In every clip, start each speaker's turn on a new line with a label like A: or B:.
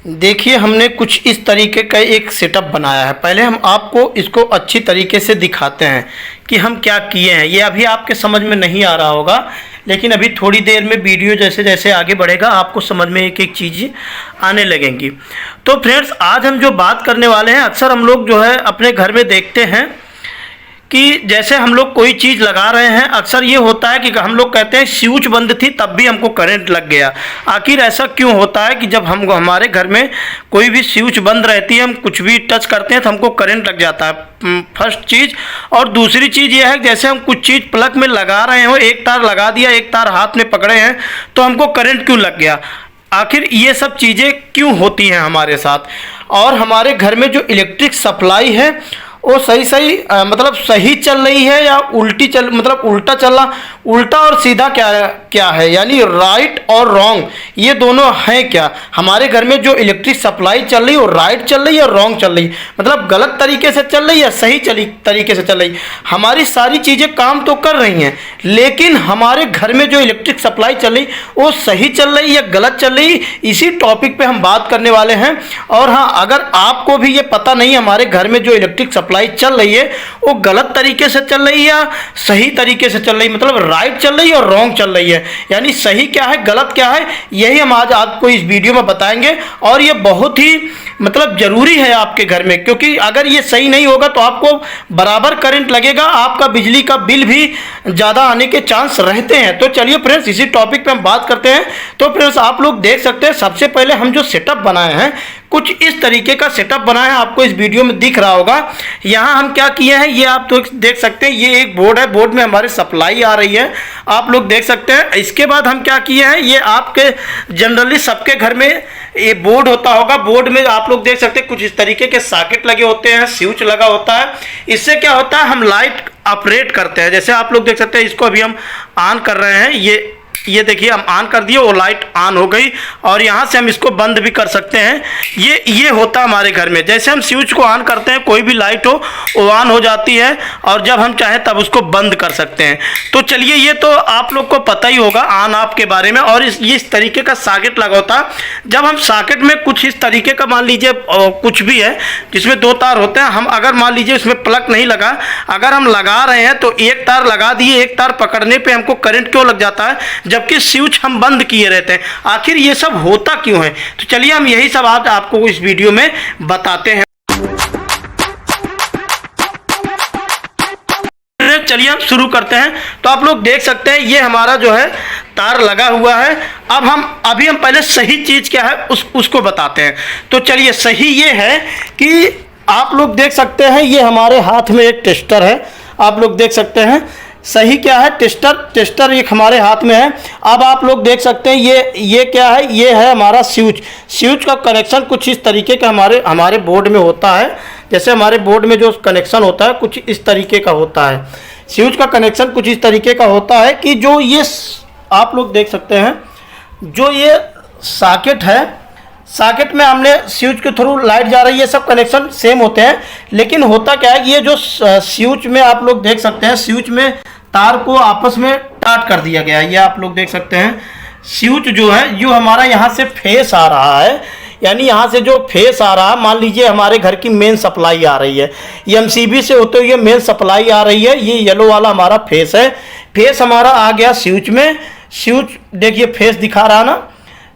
A: देखिए, हमने कुछ इस तरीके का एक सेटअप बनाया है। पहले हम आपको इसको अच्छी तरीके से दिखाते हैं कि हम क्या किए हैं। ये अभी आपके समझ में नहीं आ रहा होगा, लेकिन अभी थोड़ी देर में वीडियो जैसे जैसे आगे बढ़ेगा आपको समझ में एक एक चीज़ आने लगेंगी। तो फ्रेंड्स, आज हम जो बात करने वाले हैं, अक्सर हम लोग जो है अपने घर में देखते हैं कि जैसे हम लोग कोई चीज़ लगा रहे हैं, अक्सर ये होता है कि हम लोग कहते हैं स्विच बंद थी तब भी हमको करंट लग गया। आखिर ऐसा क्यों होता है कि जब हम हमारे घर में कोई भी स्विच बंद रहती है, हम कुछ भी टच करते हैं तो हमको करंट लग जाता है, फर्स्ट चीज़। और दूसरी चीज़ ये है कि जैसे हम कुछ चीज़ प्लग में लगा रहे हो, एक तार लगा दिया, एक तार हाथ में पकड़े हैं तो हमको करंट क्यों लग गया। आखिर ये सब चीज़ें क्यों होती हैं हमारे साथ। और हमारे घर में जो इलेक्ट्रिक सप्लाई है वो सही मतलब सही चल रही है या उल्टी चल मतलब उल्टा चल रहा, उल्टा और सीधा क्या है, यानी राइट और रॉन्ग ये दोनों हैं क्या। हमारे घर में जो इलेक्ट्रिक सप्लाई चल रही है वो राइट चल रही है और रॉन्ग चल रही है, मतलब गलत तरीके से चल रही है या सही तरीके से चल रही है। हमारी सारी चीज़ें काम तो कर रही हैं, लेकिन हमारे घर में जो इलेक्ट्रिक सप्लाई चल रही वो सही चल रही है या गलत चल रही, इसी टॉपिक पे हम बात करने वाले हैं। और हाँ, अगर आपको भी ये पता नहीं हमारे घर में जो इलेक्ट्रिक सप्लाई चल रही है वो गलत तरीके से चल रही है या सही तरीके से चल रही है, मतलब राइट चल रही है और रॉन्ग चल रही है, यानी सही क्या है गलत क्या है, यही हम आज आपको इस वीडियो में बताएंगे। और ये बहुत ही मतलब ज़रूरी है आपके घर में, क्योंकि अगर ये सही नहीं होगा तो आपको बराबर करंट लगेगा, आपका बिजली का बिल भी ज़्यादा आने के चांस रहते हैं। तो चलिए फ्रेंड्स, इसी टॉपिक पे हम बात करते हैं। तो फ्रेंड्स, आप लोग देख सकते हैं, सबसे पहले हम जो सेटअप बनाए हैं कुछ इस तरीके का सेटअप बनाया है, आपको इस वीडियो में दिख रहा होगा। यहाँ हम क्या किए हैं ये आप तो देख सकते हैं, ये एक बोर्ड है, बोर्ड में हमारे सप्लाई आ रही है, आप लोग देख सकते हैं। इसके बाद हम क्या किए हैं, ये आपके जनरली सबके घर में ये बोर्ड होता होगा, बोर्ड में आप लोग देख सकते हैं कुछ इस तरीके के सॉकेट लगे होते हैं, स्विच लगा होता है। इससे क्या होता है, हम लाइट ऑपरेट करते हैं। जैसे आप लोग देख सकते हैं, इसको अभी हम ऑन कर रहे हैं, ये देखिए हम ऑन कर दिए, वो लाइट ऑन हो गई। और यहाँ से हम इसको बंद भी कर सकते हैं। ये होता है हमारे घर में, जैसे हम स्विच को ऑन करते हैं कोई भी लाइट हो वो ऑन हो जाती है, और जब हम चाहें तब उसको बंद कर सकते हैं। तो चलिए, ये तो आप लोग को पता ही होगा ऑन ऑफ के बारे में। और इस तरीके का सॉकेट लगा होता है। जब हम सॉकेट में कुछ इस तरीके का मान लीजिए कुछ भी है जिसमें दो तार होते हैं, हम अगर मान लीजिए इसमें प्लग नहीं लगा, अगर हम लगा रहे हैं तो एक तार लगा दिए, एक तार पकड़ने पर हमको करंट क्यों लग जाता है जबकि स्विच हम बंद किए रहते हैं। आखिर ये सब होता क्यों है, तो चलिए हम यही सब आज आपको इस वीडियो में बताते हैं। चलिए हम शुरू करते हैं। तो आप लोग देख सकते हैं ये हमारा जो है तार लगा हुआ है। अभी हम पहले सही चीज क्या है उसको बताते हैं। तो चलिए, सही ये है कि आप लोग देख सकते हैं ये हमारे हाथ में एक टेस्टर है, आप लोग देख सकते हैं। सही क्या है, टेस्टर एक हमारे हाथ में है। अब आप लोग देख सकते हैं ये क्या है, ये है हमारा स्विच का कनेक्शन कुछ इस तरीके का हमारे बोर्ड में होता है। जैसे हमारे बोर्ड में जो कनेक्शन होता है कुछ इस तरीके का होता है, स्विच का कनेक्शन कुछ इस तरीके का होता है कि जो ये आप लोग देख सकते हैं, जो ये सॉकेट है, सॉकेट में हमने स्विच के थ्रू लाइट जा रही है, सब कनेक्शन सेम होते हैं। लेकिन होता क्या है, ये जो स्विच में आप लोग देख सकते हैं, स्विच में तार को आपस में टाट कर दिया गया है। ये आप लोग देख सकते हैं, स्विच जो है जो हमारा यहाँ से फेस आ रहा है, यानी यहाँ से जो फेस आ रहा है, मान लीजिए हमारे घर की मेन सप्लाई आ रही है, एमसीबी से होते हुए मेन सप्लाई आ रही है। ये येलो वाला हमारा फेस है, फेस हमारा आ गया स्विच में। स्विच देखिए फेस दिखा रहा ना,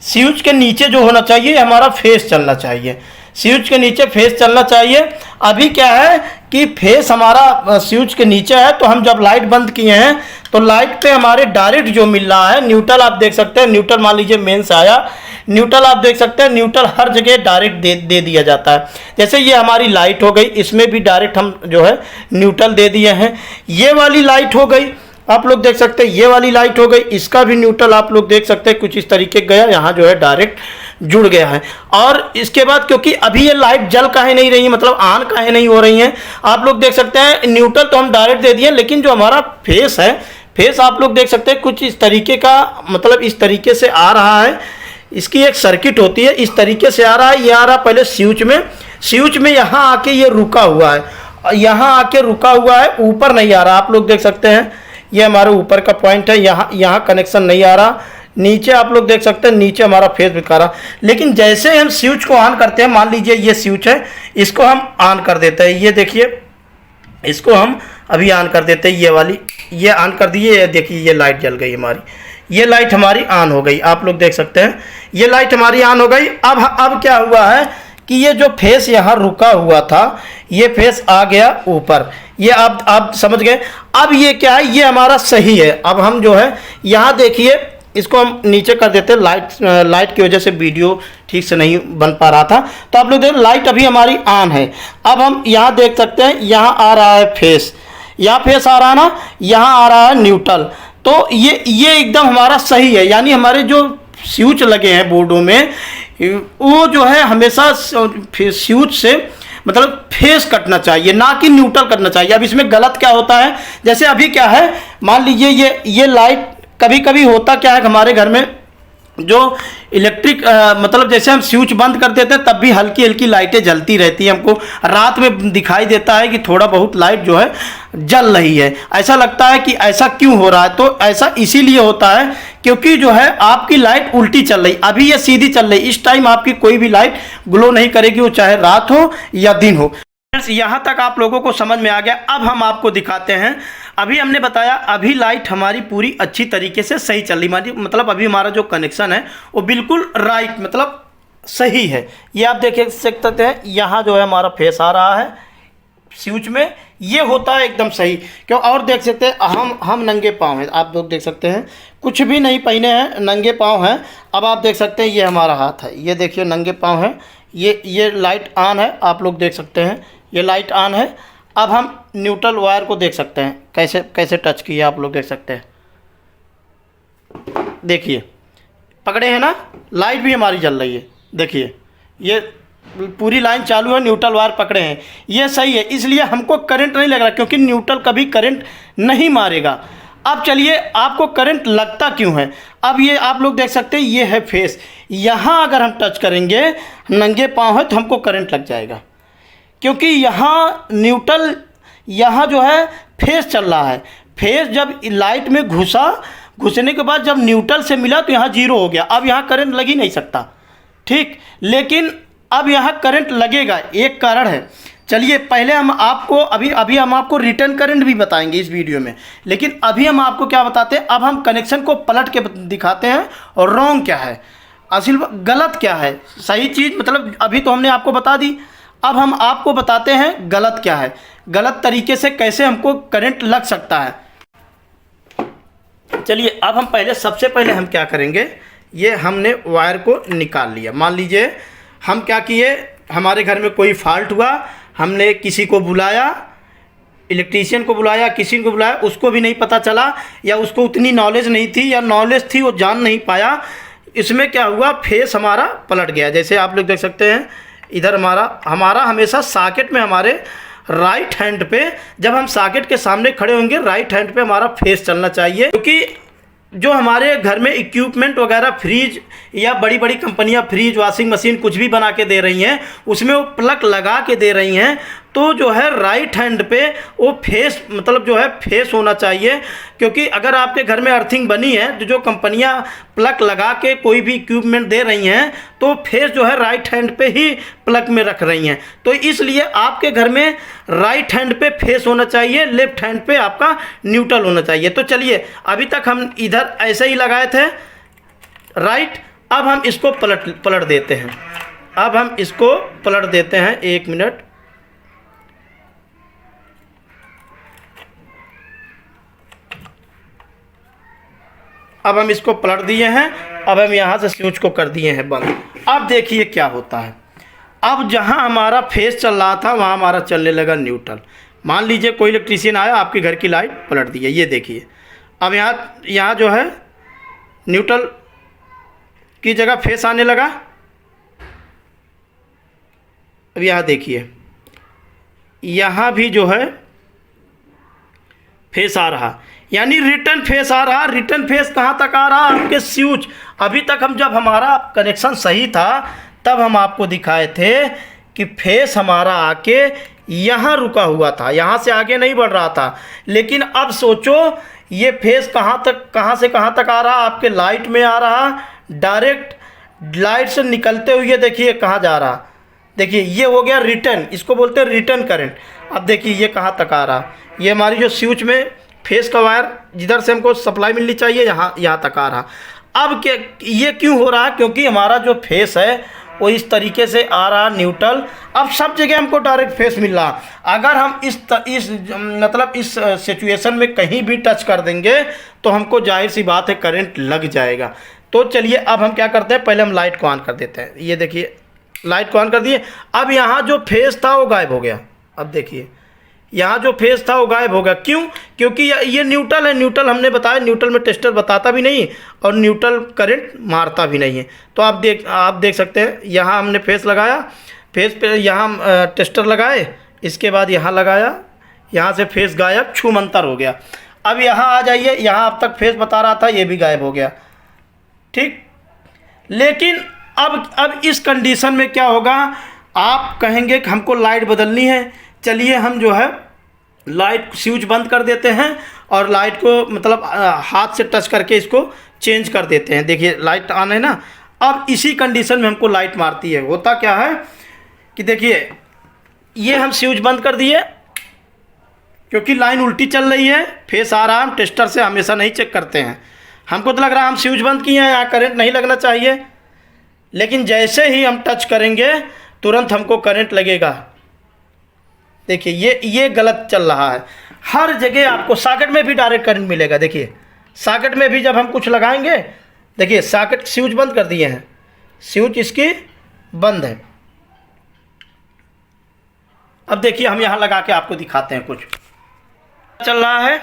A: स्विच के नीचे जो होना चाहिए हमारा फेस चलना चाहिए, स्विच के नीचे फेस चलना चाहिए। अभी क्या है कि फेस हमारा स्विच के नीचे है, तो हम जब लाइट बंद किए हैं तो लाइट पे हमारे डायरेक्ट जो मिल रहा है न्यूट्रल, आप देख सकते हैं न्यूट्रल, मान लीजिए मेन से आया न्यूट्रल, आप देख सकते हैं न्यूट्रल हर जगह डायरेक्ट दे दिया जाता है। जैसे ये हमारी लाइट हो गई, इसमें भी डायरेक्ट हम जो है न्यूट्रल दे दिए हैं। ये वाली लाइट हो गई, आप लोग देख सकते हैं ये वाली लाइट हो गई, इसका भी न्यूट्रल आप लोग देख सकते हैं कुछ इस तरीके गया, यहाँ जो है डायरेक्ट जुड़ गया है। और इसके बाद क्योंकि अभी ये लाइट जल काहे नहीं रही है, मतलब ऑन काहे नहीं हो रही हैं, आप लोग देख सकते हैं न्यूट्रल तो हम डायरेक्ट दे दिए, लेकिन जो हमारा फेस है, फेस आप लोग देख सकते हैं कुछ इस तरीके का, मतलब इस तरीके से आ रहा है। इसकी एक सर्किट होती है, इस तरीके से आ रहा है। ये आ रहा पहले स्विच में यहाँ आके ये रुका हुआ है, यहाँ आके रुका हुआ है, ऊपर नहीं आ रहा। आप लोग देख सकते हैं ये हमारे ऊपर का पॉइंट है, यहाँ कनेक्शन नहीं आ रहा, नीचे आप लोग देख सकते हैं, नीचे हमारा फेस दिखा रहा। लेकिन जैसे हम स्विच को ऑन करते हैं, मान लीजिए ये स्विच है, इसको हम ऑन कर देते हैं, ये देखिए इसको हम अभी ऑन कर देते हैं, ये वाली ये ऑन कर दिए, ये देखिए ये लाइट जल गई हमारी, ये लाइट हमारी ऑन हो गई, आप लोग देख सकते हैं ये लाइट हमारी ऑन हो गई। अब क्या हुआ है कि ये जो फेस यहाँ रुका हुआ था, ये फेस आ गया ऊपर, ये आप समझ गए। अब ये क्या है, ये हमारा सही है। अब हम जो है यहाँ देखिए, इसको हम नीचे कर देते हैं, लाइट की वजह से वीडियो ठीक से नहीं बन पा रहा था। तो आप लोग देख, लाइट अभी हमारी ऑन है। अब हम यहाँ देख सकते हैं, यहाँ आ रहा है फेस, यहाँ फेस आ रहा है ना, यहाँ आ रहा है न्यूट्रल। तो ये एकदम हमारा सही है, यानी हमारे जो स्विच लगे हैं बोर्डों में, वो जो है हमेशा स्विच से मतलब फेस कटना चाहिए, ना कि न्यूट्रल करना चाहिए। अब इसमें गलत क्या होता है, जैसे अभी क्या है, मान लीजिए ये लाइट, कभी कभी होता क्या है हमारे घर में, जो इलेक्ट्रिक मतलब जैसे हम स्विच बंद कर देते हैं तब भी हल्की हल्की लाइटें जलती रहती हैं, हमको रात में दिखाई देता है कि थोड़ा बहुत लाइट जो है जल रही है, ऐसा लगता है कि ऐसा क्यों हो रहा है। तो ऐसा इसीलिए होता है क्योंकि जो है आपकी लाइट उल्टी चल रही, अभी ये सीधी चल रही, इस टाइम आपकी कोई भी लाइट ग्लो नहीं करेगी, वो चाहे रात हो या दिन हो। यहाँ तक आप लोगों को समझ में आ गया। अब हम आपको दिखाते हैं, अभी हमने बताया अभी लाइट हमारी पूरी अच्छी तरीके से सही चल रही, मतलब अभी हमारा जो कनेक्शन है वो बिल्कुल राइट मतलब सही है। ये आप देख सकते हैं, यहाँ जो है हमारा फेस आ रहा है स्विच में, ये होता है एकदम सही। क्यों, और देख सकते हैं हम नंगे पाँव हैं, आप लोग देख सकते हैं, कुछ भी नहीं पहने हैं, नंगे पाँव हैं। अब आप देख सकते हैं ये हमारा हाथ है, ये देखिए नंगे पाँव है, ये लाइट ऑन है, आप लोग देख सकते हैं ये लाइट ऑन है। अब हम न्यूट्रल वायर को देख सकते हैं कैसे टच किया, आप लोग देख सकते हैं, देखिए पकड़े हैं ना, लाइट भी हमारी जल रही है, देखिए ये पूरी लाइन चालू है, न्यूट्रल वायर पकड़े हैं, ये सही है। इसलिए हमको करंट नहीं लग रहा, क्योंकि न्यूट्रल कभी करंट नहीं मारेगा। अब चलिए आपको करंट लगता क्यों है, अब ये आप लोग देख सकते हैं ये है फेस, यहाँ अगर हम टच करेंगे, नंगे पाँव है तो हमको करंट लग जाएगा, क्योंकि यहाँ न्यूट्रल, यहाँ जो है फेस चल रहा है। फेस जब लाइट में घुसने के बाद जब न्यूट्रल से मिला तो यहाँ जीरो हो गया, अब यहाँ करंट लग ही नहीं सकता, ठीक। लेकिन अब यहाँ करंट लगेगा, एक कारण है। चलिए पहले हम आपको अभी हम आपको रिटर्न करंट भी बताएंगे इस वीडियो में, लेकिन अभी हम आपको क्या बताते हैं, अब हम कनेक्शन को पलट के दिखाते हैं और रॉन्ग क्या है, असल गलत क्या है, सही चीज़ मतलब अभी तो हमने आपको बता दी। अब हम आपको बताते हैं गलत क्या है, गलत तरीके से कैसे हमको करंट लग सकता है। चलिए अब हम सबसे पहले हम क्या करेंगे, ये हमने वायर को निकाल लिया। मान लीजिए हम क्या किए, हमारे घर में कोई फॉल्ट हुआ, हमने किसी को बुलाया, इलेक्ट्रीशियन को बुलाया, किसी को बुलाया, उसको भी नहीं पता चला, या उसको उतनी नॉलेज नहीं थी, या नॉलेज थी वो जान नहीं पाया। इसमें क्या हुआ, फेस हमारा पलट गया। जैसे आप लोग देख सकते हैं, इधर हमारा हमेशा सॉकेट में, हमारे राइट हैंड पे, जब हम सॉकेट के सामने खड़े होंगे, राइट हैंड पे हमारा फेस चलना चाहिए। क्योंकि जो हमारे घर में इक्विपमेंट वगैरह, फ्रिज या बड़ी बड़ी कंपनियां फ्रिज, वॉशिंग मशीन कुछ भी बना के दे रही हैं, उसमें वो प्लग लगा के दे रही हैं, तो जो है राइट हैंड पे वो फेस मतलब जो है फेस होना चाहिए। क्योंकि अगर आपके घर में अर्थिंग बनी है, तो जो कंपनियां प्लग लगा के कोई भी इक्विपमेंट दे रही हैं, तो फेस जो है राइट हैंड पे ही प्लग में रख रही हैं। तो इसलिए आपके घर में राइट हैंड पे फेस होना चाहिए, लेफ्ट हैंड पे आपका न्यूट्रल होना चाहिए। तो चलिए अभी तक हम इधर ऐसे ही लगाए थे राइट, अब हम इसको पलट देते हैं। अब हम इसको पलट देते हैं, 1 मिनट। अब हम इसको पलट दिए हैं, अब हम यहाँ से स्विच को कर दिए हैं बंद। अब देखिए क्या होता है, अब जहाँ हमारा फेस चल रहा था वहाँ हमारा चलने लगा न्यूट्रल। मान लीजिए कोई इलेक्ट्रीशियन आया, आपके घर की लाइट पलट दी है, ये देखिए। अब यहाँ जो है न्यूट्रल की जगह फेस आने लगा। अब यहाँ देखिए, यहाँ भी जो है फेस आ रहा, यानी रिटर्न फेस आ रहा। रिटर्न फेस कहाँ तक आ रहा, आपके स्विच। अभी तक हम जब हमारा कनेक्शन सही था तब हम आपको दिखाए थे कि फेस हमारा आके यहाँ रुका हुआ था, यहाँ से आगे नहीं बढ़ रहा था। लेकिन अब सोचो ये फेस कहाँ से कहाँ तक आ रहा, आपके लाइट में आ रहा, डायरेक्ट लाइट से निकलते हुए देखिए कहाँ जा रहा। देखिए ये हो गया रिटर्न, इसको बोलते हैं रिटर्न करंट। अब देखिए ये कहाँ तक आ रहा, ये हमारी जो स्विच में फेस का वायर जिधर से हमको सप्लाई मिलनी चाहिए यहाँ तक आ रहा। अब क्या ये क्यों हो रहा, क्योंकि हमारा जो फेस है वो इस तरीके से आ रहा न्यूट्रल। अब सब जगह हमको डायरेक्ट फेस मिल रहा। अगर हम इस सिचुएशन में कहीं भी टच कर देंगे तो हमको जाहिर सी बात है करंट लग जाएगा। तो चलिए अब हम क्या करते हैं, पहले हम लाइट को ऑन कर देते हैं। ये देखिए लाइट को ऑन कर दिए। अब यहाँ जो फेस था वो गायब हो गया। अब देखिए यहाँ जो फेस था वो गायब हो गया। क्यों? क्योंकि ये न्यूट्रल है। न्यूट्रल हमने बताया, न्यूट्रल में टेस्टर बताता भी नहीं और न्यूट्रल करंट मारता भी नहीं है। तो आप देख सकते हैं यहाँ हमने फेस लगाया, फेस पे यहाँ टेस्टर लगाए, इसके बाद यहाँ लगाया, यहाँ से फेस गायब, छूमंतर हो गया। अब यहाँ आ जाइए, यहाँ अब तक फेस बता रहा था, ये भी गायब हो गया। ठीक, लेकिन अब इस कंडीशन में क्या होगा, आप कहेंगे कि हमको लाइट बदलनी है। चलिए हम जो है लाइट स्विच बंद कर देते हैं और लाइट को मतलब हाथ से टच करके इसको चेंज कर देते हैं। देखिए लाइट ऑन है ना। अब इसी कंडीशन में हमको लाइट मारती है। होता क्या है कि देखिए ये हम स्विच बंद कर दिए क्योंकि लाइन उल्टी चल रही है, फेस आ रहा है। हम टेस्टर से हमेशा नहीं चेक करते हैं, हमको तो लग रहा है हम स्विच बंद किए हैं, यहाँ करंट नहीं लगना चाहिए। लेकिन जैसे ही हम टच करेंगे तुरंत हमको करंट लगेगा। देखिए ये गलत चल रहा है। हर जगह आपको सॉकेट में भी डायरेक्ट करंट मिलेगा। देखिए सॉकेट में भी जब हम कुछ लगाएंगे, देखिए सॉकेट स्विच बंद कर दिए हैं, स्विच इसकी बंद है। अब देखिए हम यहाँ लगा के आपको दिखाते हैं कुछ चल रहा है।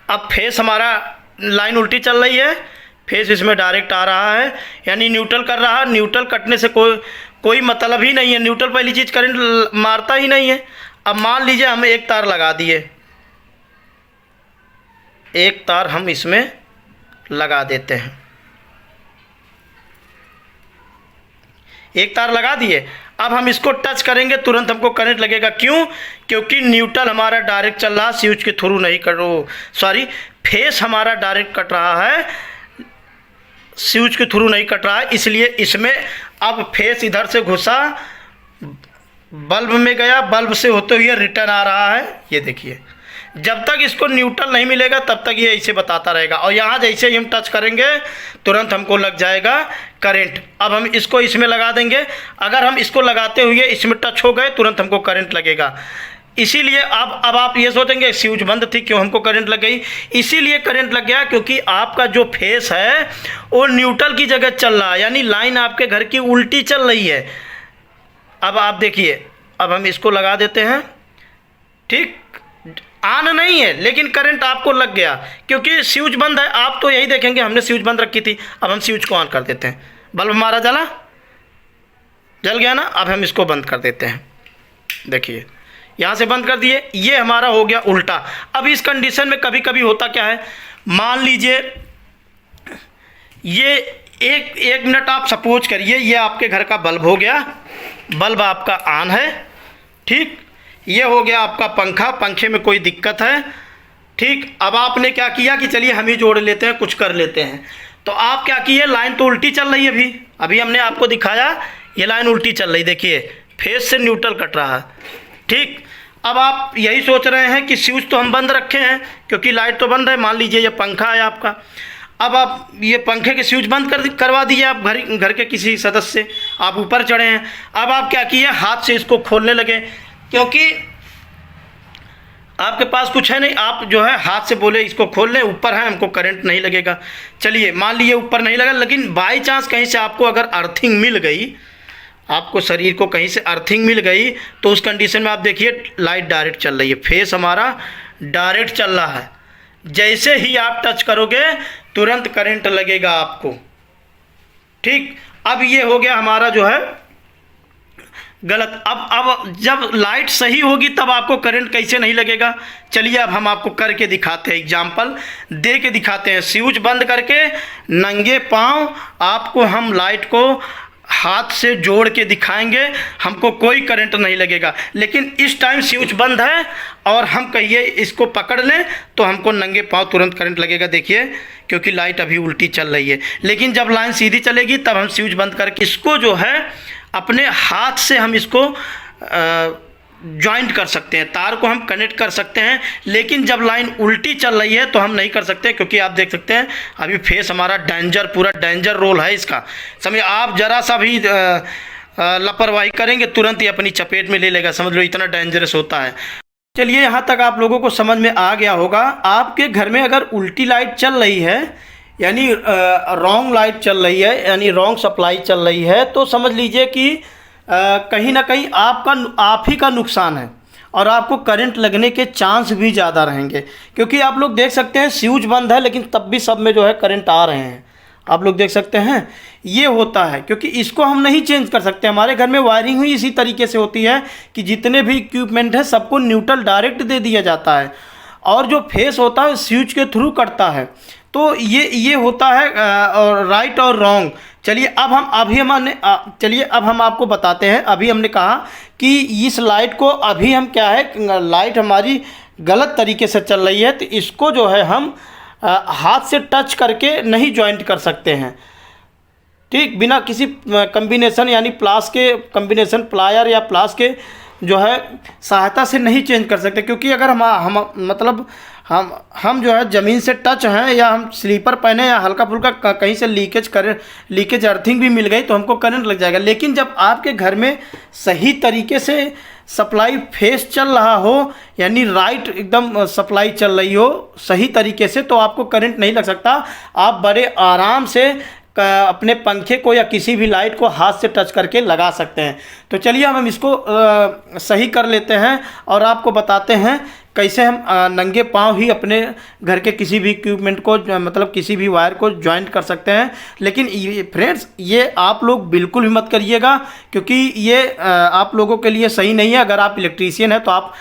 A: अब फेस हमारा लाइन उल्टी चल रही है, फेस इसमें डायरेक्ट आ रहा है, यानी न्यूट्रल कर रहा है। न्यूट्रल कटने से कोई मतलब ही नहीं है। न्यूट्रल पहली चीज़ करंट मारता ही नहीं है। अब मान लीजिए हम एक तार लगा दिए, एक तार हम इसमें लगा देते हैं, एक तार लगा दिए। अब हम इसको टच करेंगे तुरंत हमको करंट लगेगा। क्यों? क्योंकि न्यूट्रल हमारा डायरेक्ट चल रहा, स्विच के थ्रू नहीं फेस हमारा डायरेक्ट कट रहा है, स्विच के थ्रू नहीं कट रहा है। इसलिए इसमें अब फेस इधर से घुसा, बल्ब में गया, बल्ब से होते हुए रिटर्न आ रहा है। ये देखिए जब तक इसको न्यूट्रल नहीं मिलेगा तब तक ये ऐसे बताता रहेगा। और यहाँ जैसे ही हम टच करेंगे तुरंत हमको लग जाएगा करंट। अब हम इसको इसमें लगा देंगे, अगर हम इसको लगाते हुए इसमें टच हो गए तुरंत हमको करंट लगेगा। इसीलिए अब आप ये सोचेंगे स्विच बंद थी क्यों हमको करंट लग गई। इसीलिए करंट लग गया क्योंकि आपका जो फेस है वो न्यूट्रल की जगह चल रहा है, यानी लाइन आपके घर की उल्टी चल रही है। अब आप देखिए, अब हम इसको लगा देते हैं। ठीक, ऑन नहीं है लेकिन करंट आपको लग गया क्योंकि स्विच बंद है। आप तो यही देखेंगे हमने स्विच बंद रखी थी। अब हम स्विच को ऑन कर देते हैं, बल्ब हमारा जल गया ना। अब हम इसको बंद कर देते हैं। देखिए यहाँ से बंद कर दिए, ये हमारा हो गया उल्टा। अब इस कंडीशन में कभी कभी होता क्या है, मान लीजिए ये एक मिनट आप सपोज करिए ये आपके घर का बल्ब हो गया, बल्ब आपका ऑन है। ठीक, ये हो गया आपका पंखा, पंखे में कोई दिक्कत है। ठीक, अब आपने क्या किया कि चलिए हम ही जोड़ लेते हैं, कुछ कर लेते हैं। तो आप क्या किए, लाइन तो उल्टी चल रही है। अभी हमने आपको दिखाया ये लाइन उल्टी चल रही, देखिए फेस से न्यूट्रल कट रहा है। ठीक, अब आप यही सोच रहे हैं कि स्विच तो हम बंद रखे हैं क्योंकि लाइट तो बंद है। मान लीजिए ये पंखा है आपका, अब आप ये पंखे के स्विच बंद करवा दिए आप घर के किसी सदस्य से, आप ऊपर चढ़े हैं। अब आप क्या किए, हाथ से इसको खोलने लगे क्योंकि आपके पास कुछ है नहीं। आप जो है हाथ से बोले इसको खोल लें, ऊपर है हमको करंट नहीं लगेगा। चलिए मान लीजिए ऊपर नहीं लगा, लेकिन बाई चांस कहीं से आपको अगर अर्थिंग मिल गई, आपको शरीर को कहीं से अर्थिंग मिल गई, तो उस कंडीशन में आप देखिए लाइट डायरेक्ट चल रही है, फेस हमारा डायरेक्ट चल रहा है। जैसे ही आप टच करोगे तुरंत करंट लगेगा आपको। ठीक, अब ये हो गया हमारा जो है गलत। अब जब लाइट सही होगी तब आपको करंट कैसे नहीं लगेगा, चलिए अब हम आपको करके दिखाते हैं, एग्जाम्पल दे के दिखाते हैं। स्विच बंद करके नंगे पाँव आपको हम लाइट को हाथ से जोड़ के दिखाएंगे, हमको कोई करंट नहीं लगेगा। लेकिन इस टाइम स्विच बंद है और हम कहिए इसको पकड़ लें तो हमको नंगे पांव तुरंत करंट लगेगा। देखिए, क्योंकि लाइट अभी उल्टी चल रही है। लेकिन जब लाइन सीधी चलेगी तब हम स्विच बंद करके इसको जो है अपने हाथ से हम इसको जॉइंट कर सकते हैं, तार को हम कनेक्ट कर सकते हैं। लेकिन जब लाइन उल्टी चल रही है तो हम नहीं कर सकते, क्योंकि आप देख सकते हैं अभी फेस हमारा डेंजर, पूरा डेंजर रोल है इसका। समझिए, आप ज़रा सा भी लापरवाही करेंगे तुरंत ही अपनी चपेट में ले लेगा, समझ लो इतना डेंजरस होता है। चलिए, यहाँ तक आप लोगों को समझ में आ गया होगा। आपके घर में अगर उल्टी लाइट चल रही है, यानी रॉन्ग लाइट चल रही है, यानी रॉन्ग सप्लाई चल रही है, तो समझ लीजिए कि कहीं ना कहीं आप ही का नुकसान है और आपको करंट लगने के चांस भी ज़्यादा रहेंगे। क्योंकि आप लोग देख सकते हैं स्विच बंद है लेकिन तब भी सब में जो है करंट आ रहे हैं, आप लोग देख सकते हैं। ये होता है क्योंकि इसको हम नहीं चेंज कर सकते। हमारे घर में वायरिंग हुई इसी तरीके से होती है कि जितने भी इक्विपमेंट है सबको न्यूट्रल डायरेक्ट दे दिया जाता है और जो फेस होता है स्विच के थ्रू कटता है। तो ये होता है और राइट और रॉन्ग। चलिए, अब हम आपको बताते हैं। अभी हमने कहा कि इस लाइट को अभी हम क्या है, लाइट हमारी गलत तरीके से चल रही है, तो इसको जो है हम हाथ से टच करके नहीं जॉइंट कर सकते हैं। ठीक, बिना किसी कम्बिनेशन यानी प्लास के कम्बिनेशन प्लायर या प्लास के जो है सहायता से नहीं चेंज कर सकते। क्योंकि अगर हम जो है ज़मीन से टच हैं या हम स्लीपर पहने या हल्का फुल्का कहीं से लीकेज अर्थिंग भी मिल गई तो हमको करंट लग जाएगा। लेकिन जब आपके घर में सही तरीके से सप्लाई फेस चल रहा हो, यानी राइट एकदम सप्लाई चल रही हो सही तरीके से, तो आपको करंट नहीं लग सकता। आप बड़े आराम से अपने पंखे को या किसी भी लाइट को हाथ से टच करके लगा सकते हैं। तो चलिए हम इसको सही कर लेते हैं और आपको बताते हैं कैसे हम नंगे पांव ही अपने घर के किसी भी इक्विपमेंट को मतलब किसी भी वायर को जॉइंट कर सकते हैं। लेकिन ये फ्रेंड्स, ये आप लोग बिल्कुल भी मत करिएगा, क्योंकि ये आप लोगों के लिए सही नहीं है। अगर आप इलेक्ट्रीशियन हैं तो आप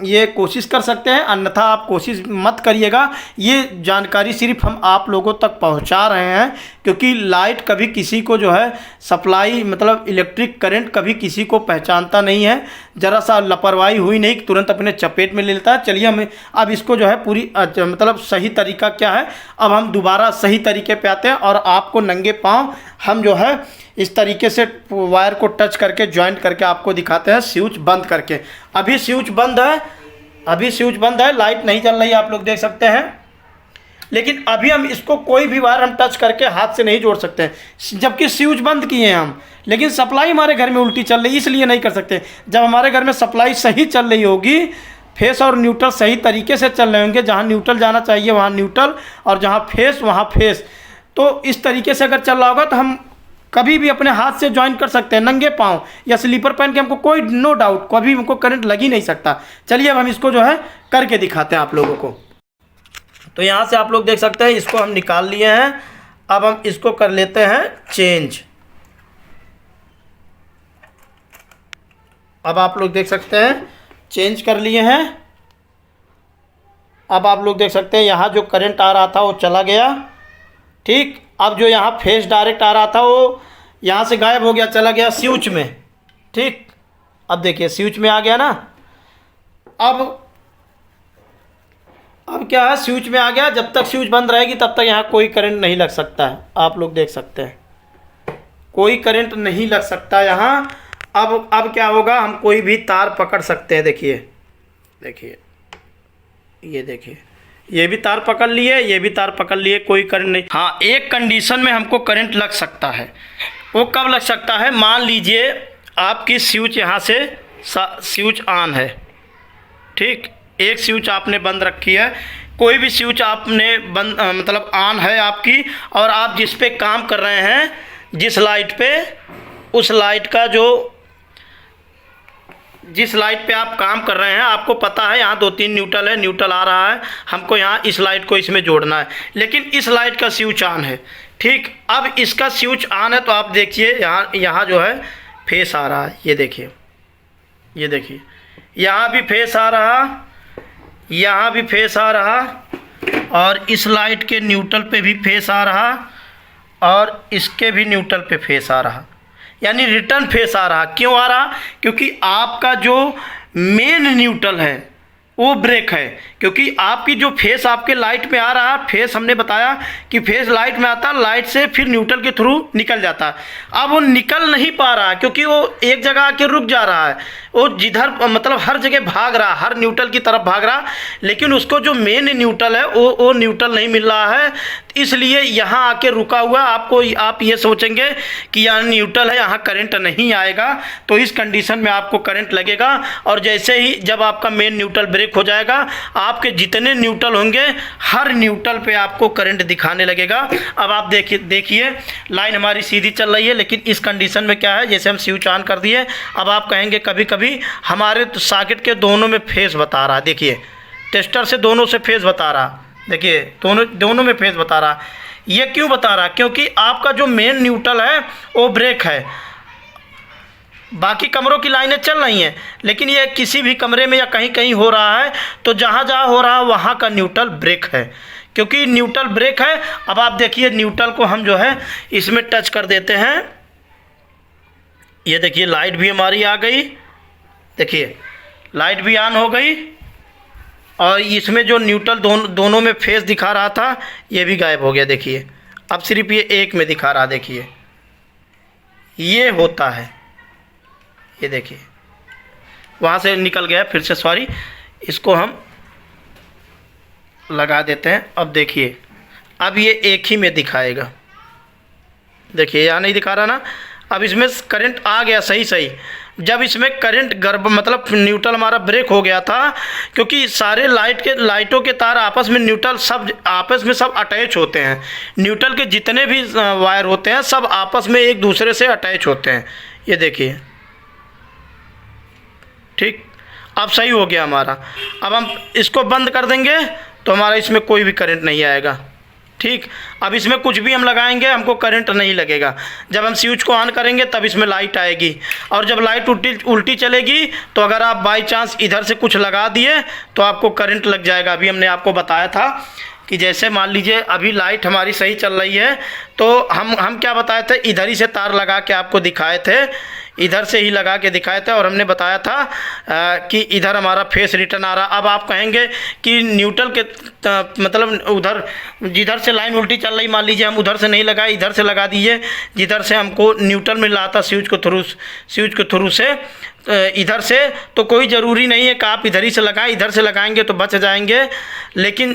A: ये कोशिश कर सकते हैं, अन्यथा आप कोशिश मत करिएगा। ये जानकारी सिर्फ हम आप लोगों तक पहुंचा रहे हैं, क्योंकि लाइट कभी किसी को जो है सप्लाई मतलब इलेक्ट्रिक करंट कभी किसी को पहचानता नहीं है। ज़रा सा लापरवाही हुई नहीं तुरंत अपने चपेट में ले लेता है। चलिए हम अब इसको जो है पूरी मतलब सही तरीका क्या है, अब हम दोबारा सही तरीके पे आते हैं और आपको नंगे पाँव हम जो है इस तरीके से वायर को टच करके जॉइंट करके आपको दिखाते हैं स्विच बंद करके। अभी स्विच बंद है, लाइट नहीं चल रही है, आप लोग देख सकते हैं। लेकिन अभी हम इसको कोई भी वायर हम टच करके हाथ से नहीं जोड़ सकते हैं, जबकि स्विच बंद किए हैं हम। लेकिन सप्लाई हमारे घर में उल्टी चल रही है, इसलिए नहीं कर सकते। जब हमारे घर में सप्लाई सही चल रही होगी, फेस और न्यूट्रल सही तरीके से चल रहे होंगे, जहाँ न्यूट्रल जाना चाहिए वहाँ न्यूट्रल और जहाँ फेस वहाँ फेस, तो इस तरीके से अगर चल रहा होगा तो हम कभी भी अपने हाथ से ज्वाइन कर सकते हैं नंगे पाँव या स्लीपर पहन के। हमको कोई नो डाउट कभी हमको करंट लग ही नहीं सकता। चलिए अब हम इसको जो है करके दिखाते हैं आप लोगों को। तो यहाँ से आप लोग देख सकते हैं इसको हम निकाल लिए हैं। अब हम इसको कर लेते हैं चेंज। अब आप लोग देख सकते हैं चेंज कर लिए हैं। अब आप लोग देख सकते हैं यहाँ जो करंट आ रहा था वो चला गया। ठीक, अब जो यहाँ फेस डायरेक्ट आ रहा था वो यहाँ से गायब हो गया, चला गया स्विच में। ठीक, अब देखिए स्विच में आ गया ना। अब क्या है, स्विच में आ गया। जब तक स्विच बंद रहेगी तब तक यहाँ कोई करंट नहीं लग सकता है। आप लोग देख सकते हैं कोई करंट नहीं लग सकता यहाँ। अब क्या होगा, हम कोई भी तार पकड़ सकते हैं। देखिए ये देखिए, ये भी तार पकड़ लिए, ये भी तार पकड़ लिए, कोई करंट नहीं। हाँ, एक कंडीशन में हमको करंट लग सकता है। वो कब लग सकता है, मान लीजिए आपकी स्विच यहाँ से स्विच ऑन है। ठीक, एक स्विच आपने बंद रखी है, कोई भी स्विच आपने बंद मतलब ऑन है आपकी, और आप जिस पे काम कर रहे हैं, जिस लाइट पे, उस लाइट का जिस लाइट पे आप काम कर रहे हैं, आपको पता है यहाँ 2-3 न्यूट्रल है, न्यूट्रल आ रहा है, हमको यहाँ इस लाइट को इसमें जोड़ना है। लेकिन इस लाइट का स्विच ऑन है। ठीक, अब इसका स्विच ऑन है तो आप देखिए यहाँ जो है फेस आ रहा है। ये देखिए यहाँ भी फेस आ रहा, यहाँ भी फेस आ रहा, और इस लाइट के न्यूट्रल पे भी फेस आ रहा, और इसके भी न्यूट्रल पे फेस आ रहा, यानी रिटर्न फेस आ रहा। क्यों आ रहा? क्योंकि आपका जो मेन न्यूट्रल है वो ब्रेक है, क्योंकि आपकी जो फेस आपके लाइट में आ रहा है, फेस हमने बताया कि फेस लाइट में आता है, लाइट से फिर न्यूट्रल के थ्रू निकल जाता है। अब वो निकल नहीं पा रहा है क्योंकि वो एक जगह आके रुक जा रहा है, वो जिधर मतलब हर जगह भाग रहा, हर न्यूट्रल की तरफ भाग रहा, लेकिन उसको जो मेन न्यूट्रल है वो न्यूट्रल नहीं मिल रहा है, इसलिए यहाँ आके रुका हुआ। आप ये सोचेंगे कि यहाँ न्यूट्रल है, यहाँ करंट नहीं आएगा, तो इस कंडीशन में आपको करंट लगेगा। और जैसे ही जब आपका मेन न्यूट्रल ब्रेक हो जाएगा, आपके जितने न्यूट्रल होंगे हर न्यूट्रल पे आपको करंट दिखाने लगेगा। अब आप देखिए लाइन हमारी सीधी चल रही है, लेकिन इस कंडीशन में क्या है, जैसे हम स्विच ऑन कर दिए, अब आप कहेंगे कभी कभी हमारे सॉकेट के दोनों में फेस बता रहा है। देखिए टेस्टर से दोनों से फेस बता रहा, देखिए दोनों में फेस बता रहा। ये क्यों बता रहा? क्योंकि आपका जो मेन न्यूट्रल है वो ब्रेक है, बाकी कमरों की लाइनें चल रही हैं, लेकिन ये किसी भी कमरे में या कहीं कहीं हो रहा है, तो जहाँ जहाँ हो रहा है वहाँ का न्यूट्रल ब्रेक है। क्योंकि न्यूट्रल ब्रेक है, अब आप देखिए न्यूट्रल को हम जो है इसमें टच कर देते हैं। ये देखिए लाइट भी हमारी आ गई, देखिए लाइट भी ऑन हो गई, और इसमें जो न्यूट्रल दोनों में फेस दिखा रहा था ये भी गायब हो गया। देखिए अब सिर्फ ये एक में दिखा रहा, देखिए ये होता है, ये देखिए वहाँ से निकल गया फिर से, सॉरी, इसको हम लगा देते हैं। अब देखिए अब ये एक ही में दिखाएगा, देखिए यहाँ नहीं दिखा रहा ना। अब इसमें करंट आ गया सही। जब इसमें करंट मतलब न्यूट्रल हमारा ब्रेक हो गया था, क्योंकि सारे लाइटों के तार आपस में न्यूट्रल सब अटैच होते हैं। न्यूट्रल के जितने भी वायर होते हैं सब आपस में एक दूसरे से अटैच होते हैं। ये देखिए ठीक, अब सही हो गया हमारा। अब हम इसको बंद कर देंगे तो हमारा इसमें कोई भी करंट नहीं आएगा। ठीक, अब इसमें कुछ भी हम लगाएंगे हमको करंट नहीं लगेगा। जब हम स्विच को ऑन करेंगे तब इसमें लाइट आएगी, और जब लाइट उल्टी चलेगी तो अगर आप बाई चांस इधर से कुछ लगा दिए तो आपको करंट लग जाएगा। अभी हमने आपको बताया था कि जैसे मान लीजिए अभी लाइट हमारी सही चल रही है, तो हम क्या बताए थे, इधर ही से तार लगा के आपको दिखाए थे, इधर से ही लगा के दिखाए थे, और हमने बताया था कि इधर हमारा फेस रिटर्न आ रहा। अब आप कहेंगे कि न्यूट्रल के मतलब उधर जिधर से लाइन उल्टी चल रही, मान लीजिए हम उधर से नहीं लगाए, इधर से लगा दीजिए जिधर से हमको न्यूट्रल मिल रहा था स्विच के थ्रू से इधर से, तो कोई ज़रूरी नहीं है कि आप इधर ही से लगाएं, इधर से लगाएंगे तो बच जाएंगे। लेकिन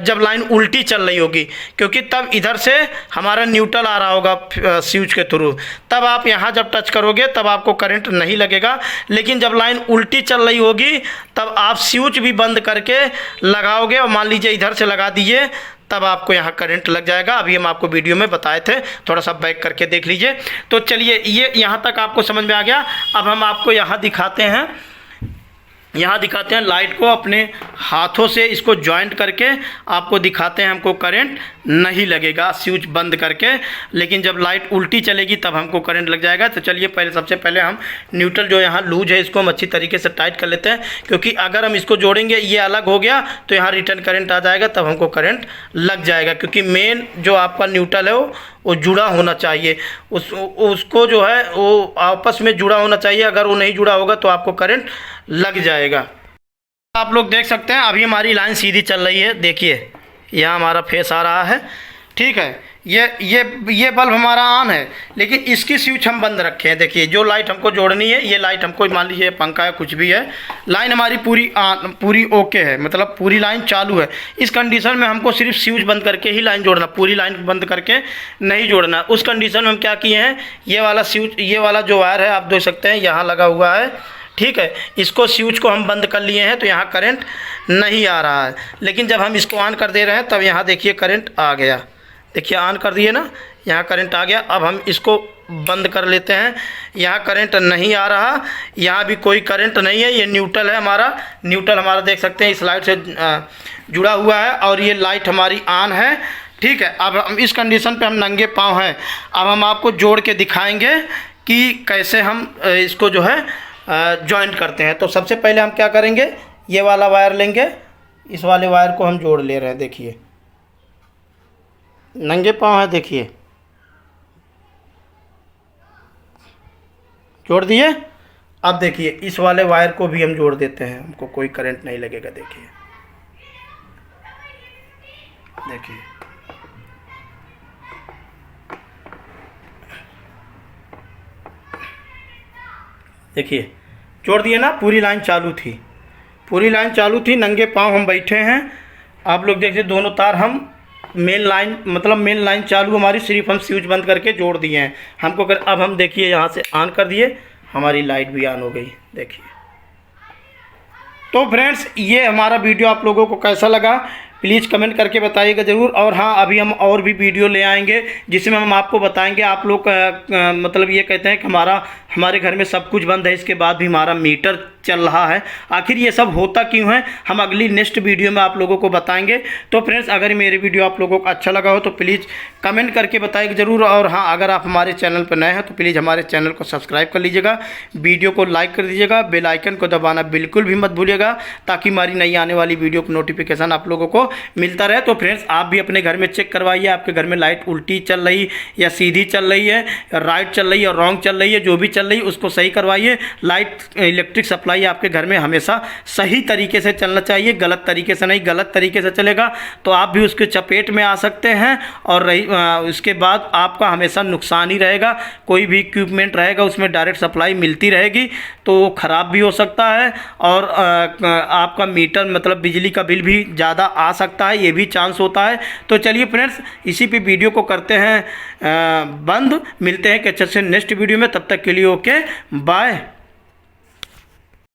A: जब लाइन उल्टी चल रही होगी, क्योंकि तब इधर से हमारा न्यूट्रल आ रहा होगा स्विच के थ्रू, तब आप यहाँ जब टच करोगे तब आपको करंट नहीं लगेगा। लेकिन जब लाइन उल्टी चल रही होगी तब आप स्विच भी बंद करके लगाओगे, और मान लीजिए इधर से लगा दीजिए, तब आपको यहाँ करंट लग जाएगा। अभी हम आपको वीडियो में बताए थे, थोड़ा सा बैक करके देख लीजिए। तो चलिए ये यहाँ तक आपको समझ में आ गया। अब हम आपको यहाँ दिखाते हैं लाइट को अपने हाथों से इसको जॉइंट करके आपको दिखाते हैं। हमको करंट नहीं लगेगा स्विच बंद करके, लेकिन जब लाइट उल्टी चलेगी तब हमको करंट लग जाएगा। तो चलिए सबसे पहले हम न्यूट्रल जो यहाँ लूज है इसको हम अच्छी तरीके से टाइट कर लेते हैं, क्योंकि अगर हम इसको जोड़ेंगे ये अलग हो गया तो यहाँ रिटर्न करंट आ जाएगा, तब हमको करंट लग जाएगा। क्योंकि मेन जो आपका न्यूट्रल है वो जुड़ा होना चाहिए, उसको जो है वो आपस में जुड़ा होना चाहिए। अगर वो नहीं जुड़ा होगा तो आपको करंट लग जाएगा। आप लोग देख सकते हैं अभी हमारी लाइन सीधी चल रही है, देखिए यहाँ हमारा फेस आ रहा है। ठीक है, ये बल्ब हमारा ऑन है, लेकिन इसकी स्विच हम बंद रखे हैं। देखिए जो लाइट हमको जोड़नी है, ये लाइट हमको मान लीजिए पंखा है कुछ भी है, लाइन हमारी पूरी ओके है, मतलब पूरी लाइन चालू है। इस कंडीशन में हमको सिर्फ स्विच बंद करके ही लाइन जोड़ना, पूरी लाइन बंद करके नहीं जोड़ना। उस कंडीशन में हम क्या किए हैं, ये वाला स्विच, ये वाला जो वायर है आप देख सकते हैं यहाँ लगा हुआ है। ठीक है, इसको स्विच को हम बंद कर लिए हैं तो यहाँ करंट नहीं आ रहा है। लेकिन जब हम इसको ऑन कर दे रहे हैं तब यहाँ देखिए करंट आ गया। देखिए ऑन कर दिए ना, यहाँ करंट आ गया। अब हम इसको बंद कर लेते हैं, यहाँ करंट नहीं आ रहा, यहाँ भी कोई करंट नहीं है। ये न्यूट्रल है हमारा, न्यूट्रल हमारा देख सकते हैं इस लाइट से जुड़ा हुआ है, और ये लाइट हमारी ऑन है। ठीक है, अब हम इस कंडीशन पे हम नंगे पाँव हैं। अब हम आपको जोड़ के दिखाएंगे कि कैसे हम इसको जो है जॉइंट करते हैं। तो सबसे पहले हम क्या करेंगे, ये वाला वायर लेंगे, इस वाले वायर को हम जोड़ ले रहे हैं। देखिए नंगे पाँव है, देखिए जोड़ दिए। अब देखिए इस वाले वायर को भी हम जोड़ देते हैं, हमको कोई करंट नहीं लगेगा। देखिए देखिए देखिए जोड़ दिए ना, पूरी लाइन चालू थी, पूरी लाइन चालू थी, नंगे पाँव हम बैठे हैं। आप लोग देखिए दोनों तार हम मेन लाइन, मतलब मेन लाइन चालू हमारी, सिर्फ हम स्विच बंद करके जोड़ दिए हैं हमको कर। अब हम देखिए यहाँ से ऑन कर दिए, हमारी लाइट भी ऑन हो गई। देखिए तो फ्रेंड्स ये हमारा वीडियो आप लोगों को कैसा लगा प्लीज़ कमेंट करके बताइएगा ज़रूर। और हाँ, अभी हम और भी वीडियो ले आएंगे जिसमें हम आपको बताएंगे। आप लोग मतलब ये कहते हैं कि हमारे घर में सब कुछ बंद है, इसके बाद भी हमारा मीटर चल रहा है, आखिर ये सब होता क्यों है, हम अगली नेक्स्ट वीडियो में आप लोगों को बताएंगे। तो फ्रेंड्स अगर मेरे वीडियो आप लोगों को अच्छा लगा हो तो प्लीज़ कमेंट करके बताइएगा ज़रूर। और हाँ, अगर आप हमारे चैनल पर नए हैं तो प्लीज़ हमारे चैनल को सब्सक्राइब कर लीजिएगा, वीडियो को लाइक कर दीजिएगा, बेल आइकन को दबाना बिल्कुल भी मत भूलिएगा, ताकि हमारी नई आने वाली वीडियो को नोटिफिकेशन आप लोगों को मिलता रहे। तो फ्रेंड्स आप भी अपने घर में चेक करवाइए, आपके घर में लाइट उल्टी चल रही या सीधी चल रही है, राइट चल रही है, रॉन्ग चल रही है, जो भी चल रही है उसको सही करवाइए। लाइट इलेक्ट्रिक सप्लाई आपके घर में हमेशा सही तरीके से चलना चाहिए, गलत तरीके से नहीं। गलत तरीके से चलेगा तो आप भी उसके चपेट में आ सकते हैं, और उसके बाद आपका हमेशा नुकसान ही रहेगा। कोई भी इक्विपमेंट रहेगा उसमें डायरेक्ट सप्लाई मिलती रहेगी तो ख़राब भी हो सकता है, और आपका मीटर मतलब बिजली का बिल भी ज़्यादा आ सकता है, ये भी चांस होता है। तो चलिए फ्रेंड्स इसी पे वीडियो को करते हैं बंद, मिलते हैं कि अच्छे से नेक्स्ट वीडियो में, तब तक के लिए ओके बाय।